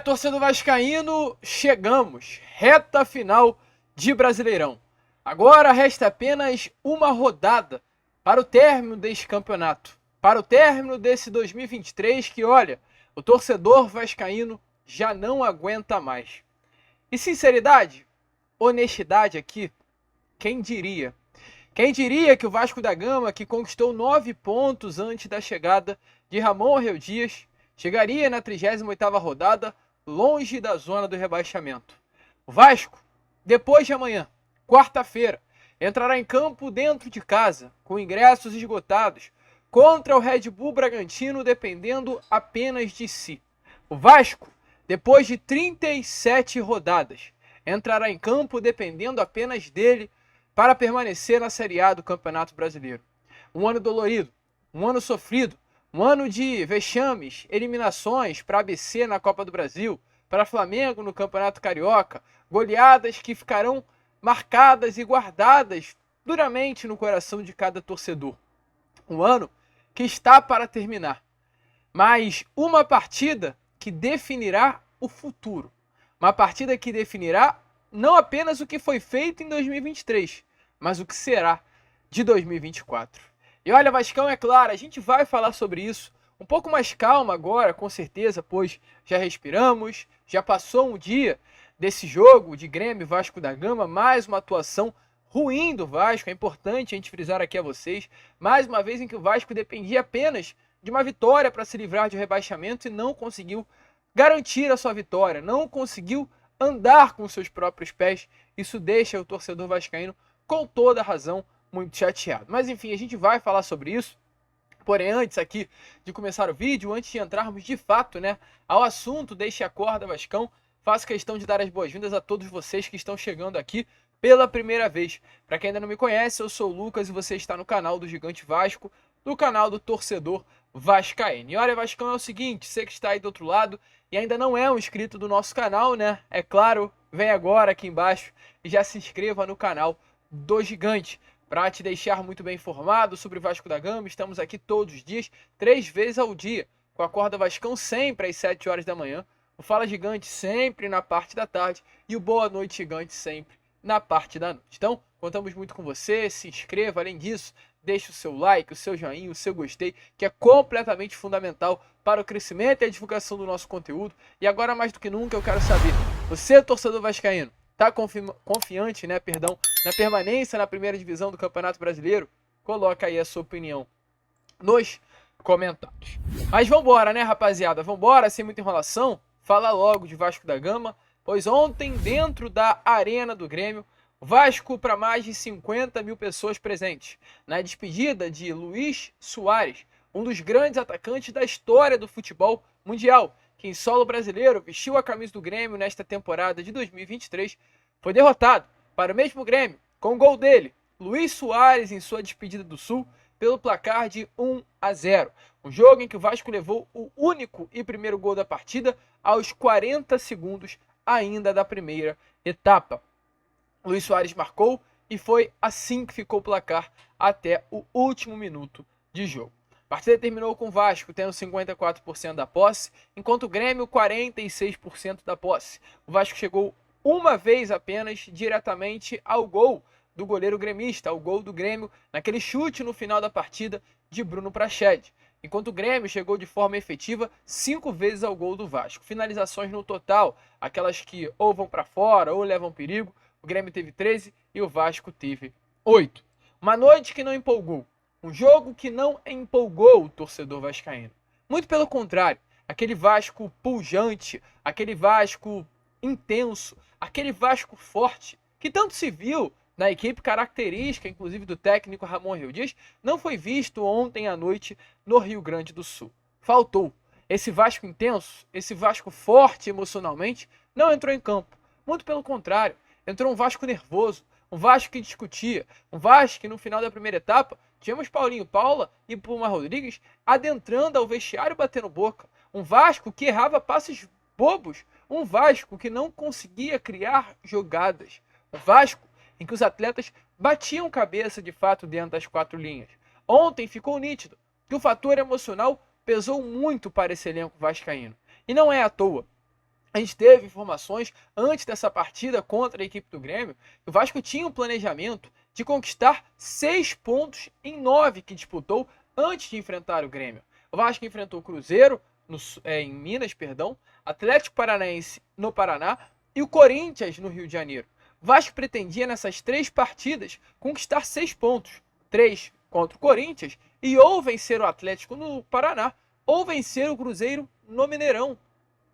Torcedor vascaíno, chegamos, reta final de Brasileirão. Agora resta apenas uma rodada para o término deste campeonato, para o término desse 2023 que, olha, o torcedor vascaíno já não aguenta mais. E sinceridade, honestidade aqui, quem diria? Quem diria que o Vasco da Gama, que conquistou 9 pontos antes da chegada de Ramon Orreu Dias, chegaria na 38ª rodada longe da zona do rebaixamento. O Vasco, depois de amanhã, quarta-feira, entrará em campo dentro de casa, com ingressos esgotados, contra o Red Bull Bragantino dependendo apenas de si. O Vasco, depois de 37 rodadas, entrará em campo dependendo apenas dele para permanecer na Série A do Campeonato Brasileiro. Um ano dolorido, um ano sofrido, um ano de vexames, eliminações para ABC na Copa do Brasil, para Flamengo no Campeonato Carioca, goleadas que ficarão marcadas e guardadas duramente no coração de cada torcedor. Um ano que está para terminar, mas uma partida que definirá o futuro. Uma partida que definirá não apenas o que foi feito em 2023, mas o que será de 2024. E olha, Vascão, é claro, a gente vai falar sobre isso um pouco mais calma agora, com certeza, pois já respiramos, já passou um dia desse jogo de Grêmio e Vasco da Gama, mais uma atuação ruim do Vasco, é importante a gente frisar aqui a vocês, mais uma vez em que o Vasco dependia apenas de uma vitória para se livrar de rebaixamento e não conseguiu garantir a sua vitória, não conseguiu andar com seus próprios pés. Isso deixa o torcedor vascaíno, com toda razão, muito chateado. Mas enfim, a gente vai falar sobre isso. Porém, antes aqui de começar o vídeo, antes de entrarmos de fato, ao assunto deste Acorda Vascão, faço questão de dar as boas-vindas a todos vocês que estão chegando aqui pela primeira vez. Para quem ainda não me conhece, eu sou o Lucas e você está no canal do Gigante Vasco, do canal do Torcedor Vascaíno. E olha, Vascão, é o seguinte, você que está aí do outro lado e ainda não é um inscrito do nosso canal, é claro, vem agora aqui embaixo e já se inscreva no canal do Gigante, para te deixar muito bem informado sobre o Vasco da Gama. Estamos aqui todos os dias, 3 vezes ao dia, com a Acorda Vascão sempre às 7 horas da manhã, o Fala Gigante sempre na parte da tarde e o Boa Noite Gigante sempre na parte da noite. Então, contamos muito com você, se inscreva, além disso, deixe o seu like, o seu joinha, o seu gostei, que é completamente fundamental para o crescimento e a divulgação do nosso conteúdo. E agora, mais do que nunca, eu quero saber, você, torcedor vascaíno, está confiante, na permanência na primeira divisão do Campeonato Brasileiro? Coloca aí a sua opinião nos comentários. Mas vambora, rapaziada? Vambora, sem muita enrolação, falar logo de Vasco da Gama, pois ontem, dentro da Arena do Grêmio, Vasco para mais de 50 mil pessoas presentes, na despedida de Luís Soares, um dos grandes atacantes da história do futebol mundial, que em solo brasileiro vestiu a camisa do Grêmio nesta temporada de 2023, foi derrotado para o mesmo Grêmio, com o gol dele, Luís Soares, em sua despedida do Sul, pelo placar de 1-0. Um jogo em que o Vasco levou o único e primeiro gol da partida aos 40 segundos ainda da primeira etapa. Luís Soares marcou e foi assim que ficou o placar até o último minuto de jogo. A partida terminou com o Vasco tendo 54% da posse, enquanto o Grêmio 46% da posse. O Vasco chegou uma vez apenas diretamente ao gol do goleiro gremista, ao gol do Grêmio, naquele chute no final da partida de Bruno Prachede. Enquanto o Grêmio chegou de forma efetiva 5 vezes ao gol do Vasco. Finalizações no total, aquelas que ou vão para fora ou levam perigo, o Grêmio teve 13 e o Vasco teve 8. Uma noite que não empolgou. Um jogo que não empolgou o torcedor vascaíno. Muito pelo contrário, aquele Vasco pujante, aquele Vasco intenso, aquele Vasco forte, que tanto se viu na equipe característica, inclusive do técnico Ramon Orreu Dias, não foi visto ontem à noite no Rio Grande do Sul. Faltou. Esse Vasco intenso, esse Vasco forte emocionalmente, não entrou em campo. Muito pelo contrário, entrou um Vasco nervoso, um Vasco que discutia, um Vasco que no final da primeira etapa tivemos Paulinho Paula e Puma Rodrigues adentrando ao vestiário batendo boca. Um Vasco que errava passes bobos, um Vasco que não conseguia criar jogadas. Um Vasco em que os atletas batiam cabeça de fato dentro das 4 linhas. Ontem ficou nítido que o fator emocional pesou muito para esse elenco vascaíno. E não é à toa. A gente teve informações antes dessa partida contra a equipe do Grêmio que o Vasco tinha um planejamento de conquistar 6 pontos em 9 que disputou antes de enfrentar o Grêmio. O Vasco enfrentou o Cruzeiro em Minas, Atlético Paranaense no Paraná e o Corinthians no Rio de Janeiro. O Vasco pretendia nessas 3 partidas conquistar 6 pontos, 3 contra o Corinthians e ou vencer o Atlético no Paraná ou vencer o Cruzeiro no Mineirão.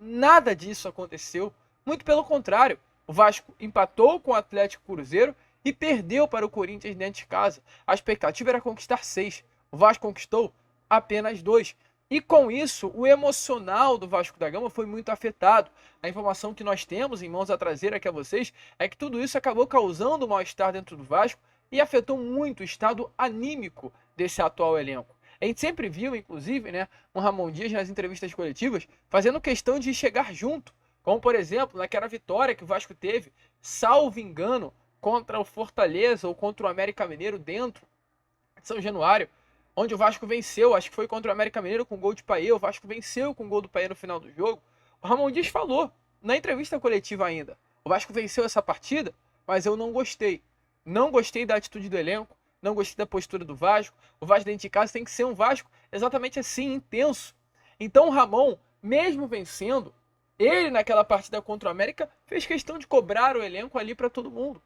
Nada disso aconteceu, muito pelo contrário. O Vasco empatou com o Atlético Cruzeiro e perdeu para o Corinthians dentro de casa. A expectativa era conquistar 6. O Vasco conquistou apenas 2. E com isso, o emocional do Vasco da Gama foi muito afetado. A informação que nós temos em mãos a trazer aqui a vocês é que tudo isso acabou causando um mal-estar dentro do Vasco e afetou muito o estado anímico desse atual elenco. A gente sempre viu, inclusive, um Ramon Dias nas entrevistas coletivas fazendo questão de chegar junto, como por exemplo, naquela vitória que o Vasco teve, salvo engano, contra o Fortaleza ou contra o América Mineiro dentro de São Januário, onde o Vasco venceu, acho que foi contra o América Mineiro com gol de Payet, o Vasco venceu com gol do Payet no final do jogo. O Ramon Dias falou, na entrevista coletiva ainda, o Vasco venceu essa partida, mas eu não gostei. Não gostei da atitude do elenco, não gostei da postura do Vasco. O Vasco dentro de casa tem que ser um Vasco exatamente assim, intenso. Então o Ramon, mesmo vencendo, ele naquela partida contra o América fez questão de cobrar o elenco ali para todo mundo.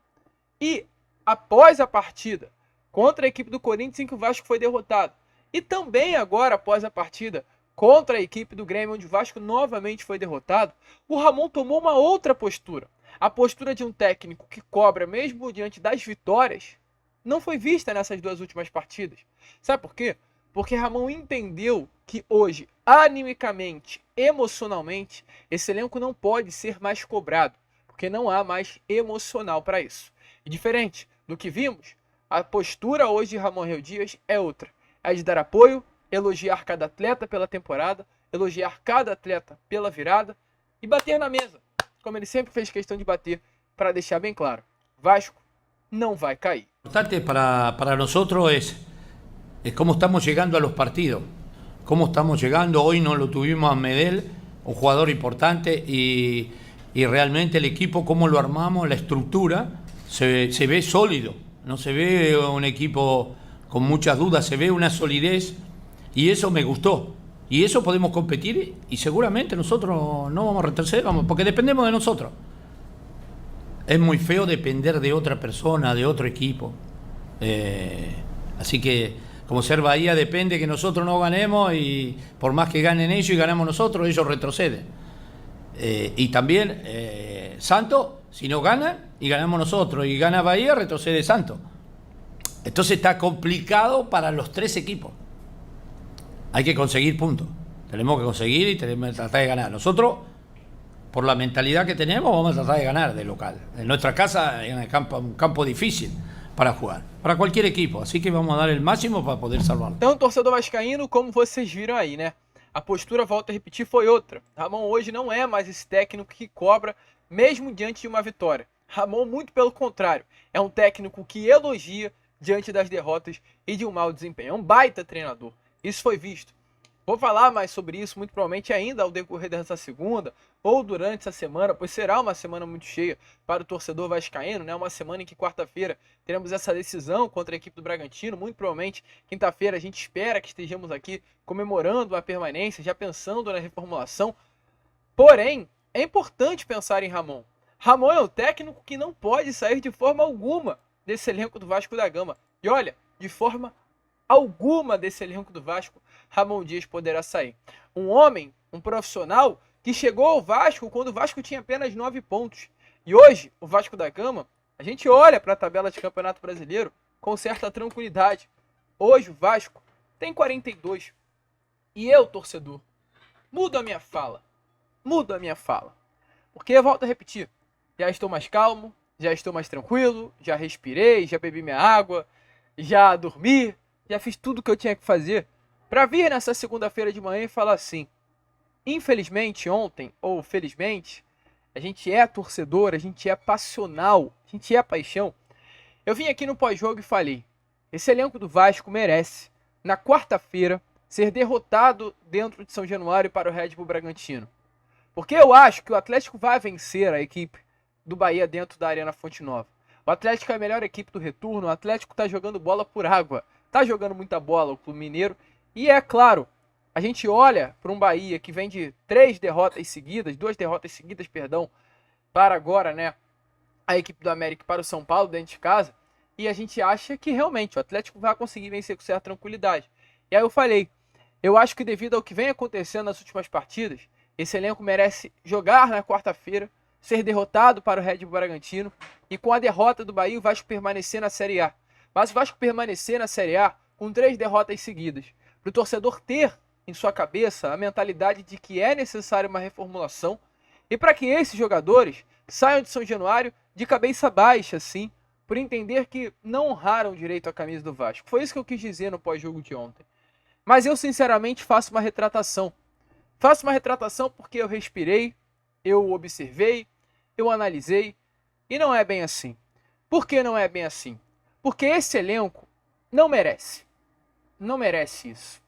E após a partida contra a equipe do Corinthians em que o Vasco foi derrotado, e também agora após a partida contra a equipe do Grêmio onde o Vasco novamente foi derrotado, o Ramon tomou uma outra postura. A postura de um técnico que cobra mesmo diante das vitórias não foi vista nessas 2 últimas partidas. Sabe por quê? Porque Ramon entendeu que hoje, animicamente, emocionalmente, esse elenco não pode ser mais cobrado, porque não há mais emocional para isso. E diferente do que vimos, a postura hoje de Ramon Reu Dias é outra. É de dar apoio, elogiar cada atleta pela temporada, elogiar cada atleta pela virada e bater na mesa, como ele sempre fez questão de bater, para deixar bem claro, Vasco não vai cair. Importante para nosotros es cómo estamos llegando a los partidos, cómo estamos llegando. Hoy no lo tuvimos a Medel, un jugador importante, y realmente el equipo, cómo lo armamos, la estructura, se ve sólido, no se ve un equipo con muchas dudas, se ve una solidez y eso me gustó. Y eso podemos competir y seguramente nosotros no vamos a retroceder, porque dependemos de nosotros. Es muy feo depender de otra persona, de otro equipo. Así que, como ser Bahía, depende que nosotros no ganemos y por más que ganen ellos y ganamos nosotros, ellos retroceden. Y también Santos, si no gana y ganamos nosotros y gana Bahía, retrocede Santos. Entonces está complicado para los 3 equipos. Hay que conseguir puntos. Tenemos que conseguir y tenemos que tratar de ganar. Nosotros, por la mentalidad que tenemos, vamos a tratar de ganar de local. En nuestra casa es un campo difícil para jugar, para cualquier equipo. Así que vamos a dar el máximo para poder salvarlo. Então, torcedor vascaíno, como vocês viram aí, a postura, volto a repetir, foi outra. Ramon hoje não é mais esse técnico que cobra, mesmo diante de uma vitória. Ramon, muito pelo contrário, é um técnico que elogia diante das derrotas e de um mau desempenho. É um baita treinador. Isso foi visto. Vou falar mais sobre isso muito provavelmente ainda ao decorrer dessa segunda ou durante essa semana, pois será uma semana muito cheia para o torcedor vascaíno, uma semana em que quarta-feira teremos essa decisão contra a equipe do Bragantino, muito provavelmente quinta-feira a gente espera que estejamos aqui comemorando a permanência, já pensando na reformulação. Porém, é importante pensar em Ramon. Ramon é um técnico que não pode sair de forma alguma desse elenco do Vasco da Gama. E olha, de forma alguma desse elenco do Vasco, Ramon Dias poderá sair. Um homem, um profissional, que chegou ao Vasco quando o Vasco tinha apenas 9 pontos. E hoje, o Vasco da Gama, a gente olha para a tabela de Campeonato Brasileiro com certa tranquilidade. Hoje o Vasco tem 42. E eu, torcedor, mudo a minha fala. Porque eu volto a repetir, já estou mais calmo, já estou mais tranquilo, já respirei, já bebi minha água, já dormi, já fiz tudo o que eu tinha que fazer para vir nessa segunda-feira de manhã e falar assim: infelizmente ontem, ou felizmente, a gente é torcedor, a gente é passional, a gente é paixão. Eu vim aqui no pós-jogo e falei, esse elenco do Vasco merece, na quarta-feira, ser derrotado dentro de São Januário para o Red Bull Bragantino. Porque eu acho que o Atlético vai vencer a equipe do Bahia dentro da Arena Fonte Nova. O Atlético é a melhor equipe do retorno, o Atlético está jogando bola por água, está jogando muita bola o Clube Mineiro. E é claro, a gente olha para um Bahia que vem de 2 derrotas seguidas, para agora, né, a equipe do América para o São Paulo dentro de casa, e a gente acha que realmente o Atlético vai conseguir vencer com certa tranquilidade. E aí eu falei, eu acho que devido ao que vem acontecendo nas últimas partidas, esse elenco merece jogar na quarta-feira, ser derrotado para o Red Bull Bragantino, e com a derrota do Bahia o Vasco permanecer na Série A. Mas o Vasco permanecer na Série A com 3 derrotas seguidas, para o torcedor ter em sua cabeça a mentalidade de que é necessária uma reformulação, e para que esses jogadores saiam de São Januário de cabeça baixa, assim, por entender que não honraram direito à camisa do Vasco. Foi isso que eu quis dizer no pós-jogo de ontem. Mas eu, sinceramente, faço uma retratação. Faço uma retratação porque eu respirei, eu observei, eu analisei, e não é bem assim. Por que não é bem assim? Porque esse elenco não merece. Não merece isso.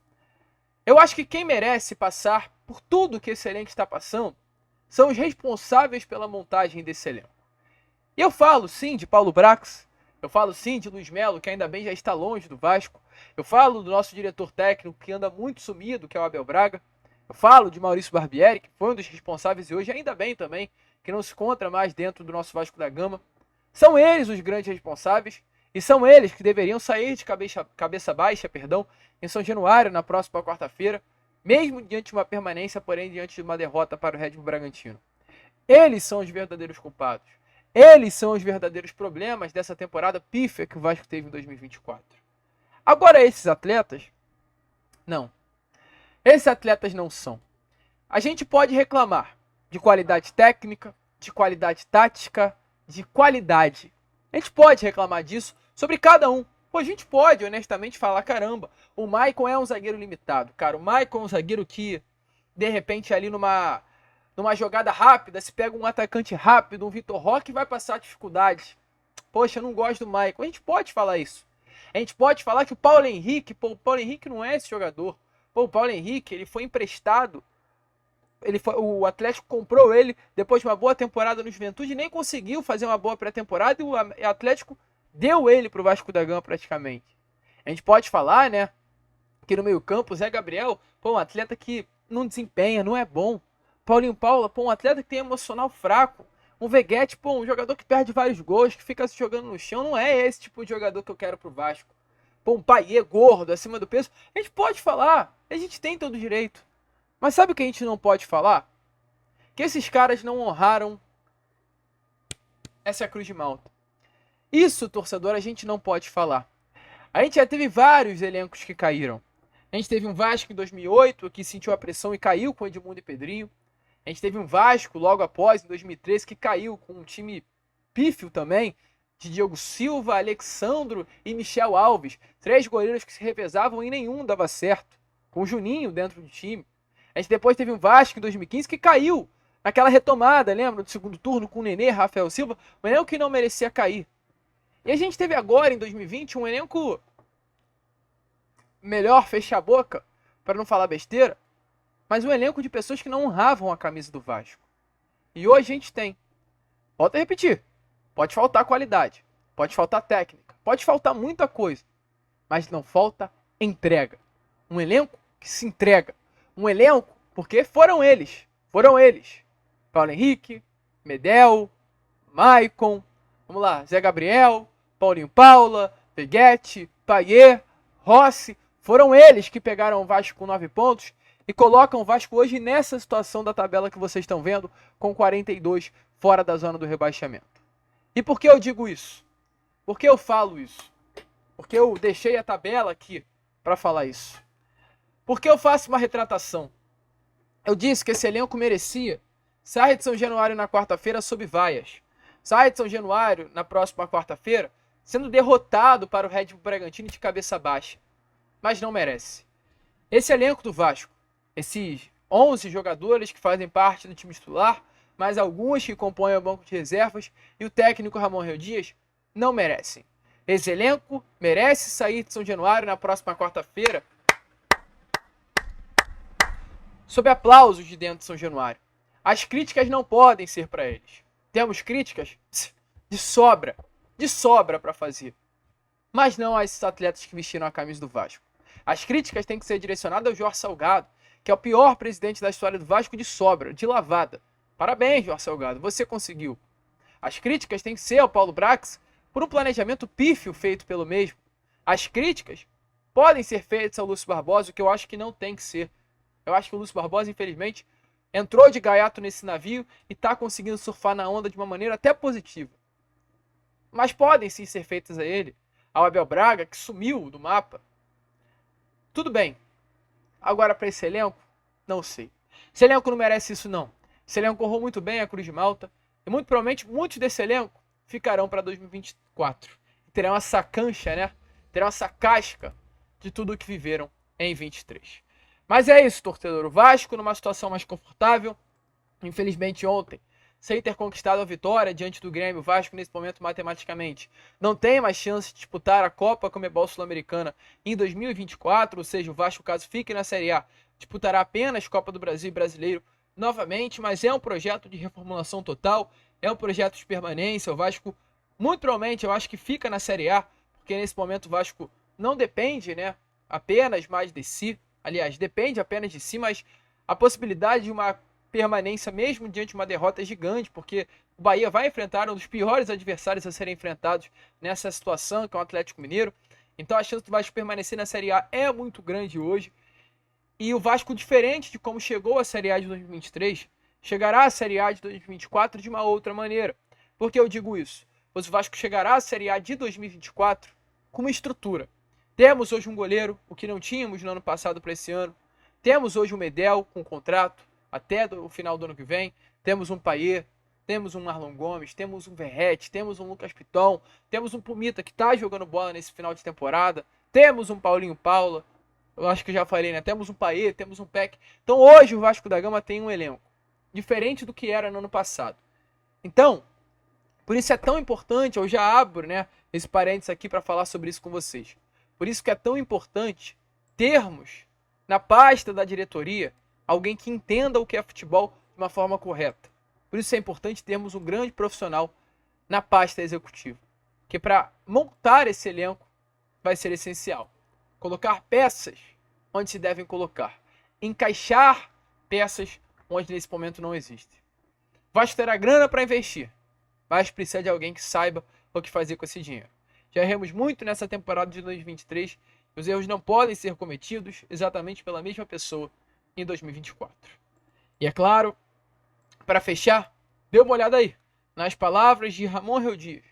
Eu acho que quem merece passar por tudo que esse elenco está passando são os responsáveis pela montagem desse elenco. E eu falo sim de Paulo Brax, eu falo sim de Luiz Melo, que ainda bem já está longe do Vasco, eu falo do nosso diretor técnico, que anda muito sumido, que é o Abel Braga, eu falo de Maurício Barbieri, que foi um dos responsáveis e hoje ainda bem também, que não se encontra mais dentro do nosso Vasco da Gama. São eles os grandes responsáveis, e são eles que deveriam sair de cabeça baixa, em São Januário na próxima quarta-feira, mesmo diante de uma permanência, porém diante de uma derrota para o Red Bull Bragantino. Eles são os verdadeiros culpados. Eles são os verdadeiros problemas dessa temporada pífia que o Vasco teve em 2024. Agora esses atletas, não. Esses atletas não são. A gente pode reclamar de qualidade técnica, de qualidade tática, de qualidade. A gente pode reclamar disso sobre cada um. Pô, a gente pode, honestamente, falar, caramba, o Maicon é um zagueiro limitado. Cara, o Maicon é um zagueiro que, de repente, ali numa jogada rápida, se pega um atacante rápido, um Vitor Roque, vai passar dificuldade. Poxa, eu não gosto do Maicon. A gente pode falar isso. A gente pode falar que o Paulo Henrique não é esse jogador. Pô, o Paulo Henrique, ele foi emprestado. O Atlético comprou ele depois de uma boa temporada no Juventude, nem conseguiu fazer uma boa pré-temporada e o Atlético deu ele pro Vasco da Gama praticamente. A gente pode falar, né, que no meio-campo, o Zé Gabriel, pô, um atleta que não desempenha, não é bom. Paulinho Paula, pô, um atleta que tem emocional fraco. Um Veguete, pô, um jogador que perde vários gols, que fica se jogando no chão. Não é esse tipo de jogador que eu quero pro Vasco. Pô, um Paiê gordo, acima do peso. A gente pode falar, a gente tem todo o direito. Mas sabe o que a gente não pode falar? Que esses caras não honraram essa cruz de malta. Isso, torcedor, a gente não pode falar. A gente já teve vários elencos que caíram. A gente teve um Vasco em 2008 que sentiu a pressão e caiu com Edmundo e Pedrinho. A gente teve um Vasco logo após, em 2013, que caiu com um time pífio também, de Diogo Silva, Alexandro e Michel Alves. 3 goleiros que se revezavam e nenhum dava certo, com o Juninho dentro do time. A gente depois teve um Vasco em 2015 que caiu naquela retomada, lembra? Do segundo turno com o Nenê, Rafael Silva, um elenco que não merecia cair. E a gente teve agora, em 2020, um elenco melhor, fecha a boca, para não falar besteira, mas um elenco de pessoas que não honravam a camisa do Vasco. E hoje a gente tem. Volto a repetir. Pode faltar qualidade. Pode faltar técnica. Pode faltar muita coisa. Mas não falta entrega. Um elenco que se entrega. Um elenco, porque foram eles. Foram eles. Paulo Henrique, Medel, Maicon, vamos lá, Zé Gabriel, Paulinho Paula, Veguete, Paiê, Rossi. Foram eles que pegaram o Vasco com 9 pontos e colocam o Vasco hoje nessa situação da tabela que vocês estão vendo, com 42 fora da zona do rebaixamento. E por que eu digo isso? Por que eu falo isso? Porque eu deixei a tabela aqui para falar isso. Porque eu faço uma retratação. Eu disse que esse elenco merecia sair de São Januário na quarta-feira sob vaias. Sair de São Januário na próxima quarta-feira sendo derrotado para o Red Bull Bragantino de cabeça baixa. Mas não merece. Esse elenco do Vasco, esses 11 jogadores que fazem parte do time titular, mais alguns que compõem o banco de reservas e o técnico Ramon Reu Dias, não merecem. Esse elenco merece sair de São Januário na próxima quarta-feira sob aplausos de dentro de São Januário. As críticas não podem ser para eles. Temos críticas de sobra para fazer. Mas não a esses atletas que vestiram a camisa do Vasco. As críticas têm que ser direcionadas ao Jorge Salgado, que é o pior presidente da história do Vasco de sobra, de lavada. Parabéns, Jorge Salgado, você conseguiu. As críticas têm que ser ao Paulo Brax por um planejamento pífio feito pelo mesmo. As críticas podem ser feitas ao Lúcio Barbosa, o que eu acho que não tem que ser. Eu acho que o Lúcio Barbosa, infelizmente, entrou de gaiato nesse navio e está conseguindo surfar na onda de uma maneira até positiva. Mas podem sim ser feitas a ele, ao Abel Braga, que sumiu do mapa. Tudo bem. Agora para esse elenco, não sei. Esse elenco não merece isso não. Esse elenco honrou muito bem a Cruz de Malta. E muito provavelmente muitos desse elenco ficarão para 2024. Terão essa cancha, né? Terão essa casca de tudo o que viveram em 23. Mas é isso, torcedor. O Vasco numa situação mais confortável. Infelizmente ontem, sem ter conquistado a vitória diante do Grêmio, o Vasco nesse momento matematicamente não tem mais chance de disputar a Copa Conmebol Sul-Americana em 2024, ou seja, o Vasco, caso fique na Série A, disputará apenas Copa do Brasil e Brasileiro novamente, mas é um projeto de reformulação total, é um projeto de permanência. O Vasco, muito provavelmente, eu acho que fica na Série A, porque nesse momento o Vasco não depende, né, apenas mais de si, aliás, depende apenas de si, mas a possibilidade de uma permanência mesmo diante de uma derrota é gigante, porque o Bahia vai enfrentar um dos piores adversários a serem enfrentados nessa situação, que é o Atlético Mineiro. Então a chance do Vasco permanecer na Série A é muito grande hoje. E o Vasco, diferente de como chegou à Série A de 2023, chegará à Série A de 2024 de uma outra maneira. Por que eu digo isso? Pois o Vasco chegará à Série A de 2024 com uma estrutura. Temos hoje um goleiro, o que não tínhamos no ano passado para esse ano. Temos hoje um Medel com contrato até o final do ano que vem. Temos um Payet, temos um Marlon Gomes, temos um Verratti, temos um Lucas Piton, temos um Pumita que está jogando bola nesse final de temporada, temos um Paulinho Paula, eu acho que eu já falei, né? Temos um Payet, temos um Peck. Então hoje o Vasco da Gama tem um elenco diferente do que era no ano passado. Então, por isso é tão importante, eu já abro, né, esse parênteses aqui para falar sobre isso com vocês. Por isso que é tão importante termos na pasta da diretoria alguém que entenda o que é futebol de uma forma correta. Por isso é importante termos um grande profissional na pasta executiva, que para montar esse elenco vai ser essencial. Colocar peças onde se devem colocar. Encaixar peças onde nesse momento não existem. Vasco terá grana para investir, mas precisa de alguém que saiba o que fazer com esse dinheiro. Já erramos muito nessa temporada de 2023 e os erros não podem ser cometidos exatamente pela mesma pessoa em 2024. E é claro, para fechar, dê uma olhada aí nas palavras de Ramon Reudias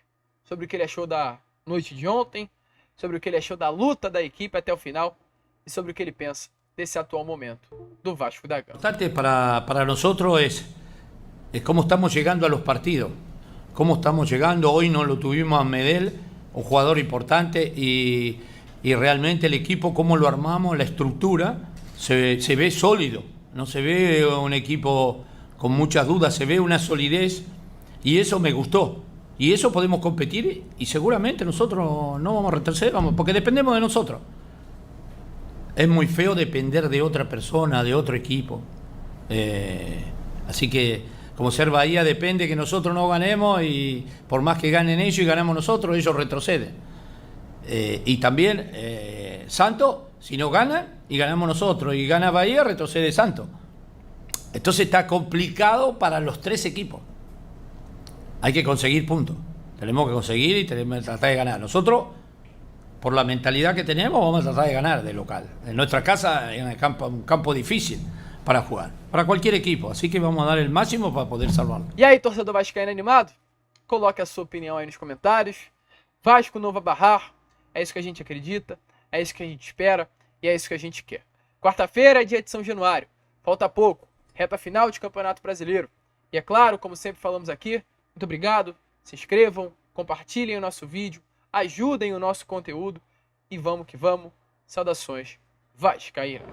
sobre o que ele achou da noite de ontem, sobre o que ele achou da luta da equipe até o final e sobre o que ele pensa desse atual momento do Vasco da Gama. Importante para nosotros es cómo estamos llegando a los partidos, cómo estamos llegando. Hoy no lo tuvimos a Medel, un jugador importante, y realmente el equipo, cómo lo armamos, la estructura, se ve sólido, no se ve un equipo con muchas dudas, se ve una solidez, y eso me gustó. Y eso podemos competir y seguramente nosotros no vamos a retroceder, porque dependemos de nosotros. Es muy feo depender de otra persona, de otro equipo. Así que, como ser Bahía depende que nosotros no ganemos, y por más que ganen ellos y ganamos nosotros, ellos retroceden. Y también Santos, si no ganan y ganamos nosotros y gana Bahía, retrocede Santos. Entonces está complicado para los tres equipos. Hay que conseguir puntos. Tenemos que conseguir y tenemos que tratar de ganar. Nosotros, por la mentalidad que tenemos, vamos a tratar de ganar de local. En nuestra casa es un campo difícil para jugar, para cualquier equipo. Así que vamos a dar el máximo para poder salvarlo. E aí, torcedor vascaíno animado? Coloque a sua opinião aí nos comentários. Vasco não vai barrar. É isso que a gente acredita, é isso que a gente espera e é isso que a gente quer. Quarta-feira é dia de São Januário. Falta pouco. Reta final de Campeonato Brasileiro. E é claro, como sempre falamos aqui, muito obrigado, se inscrevam, compartilhem o nosso vídeo, ajudem o nosso conteúdo e vamos que vamos. Saudações vascaínas.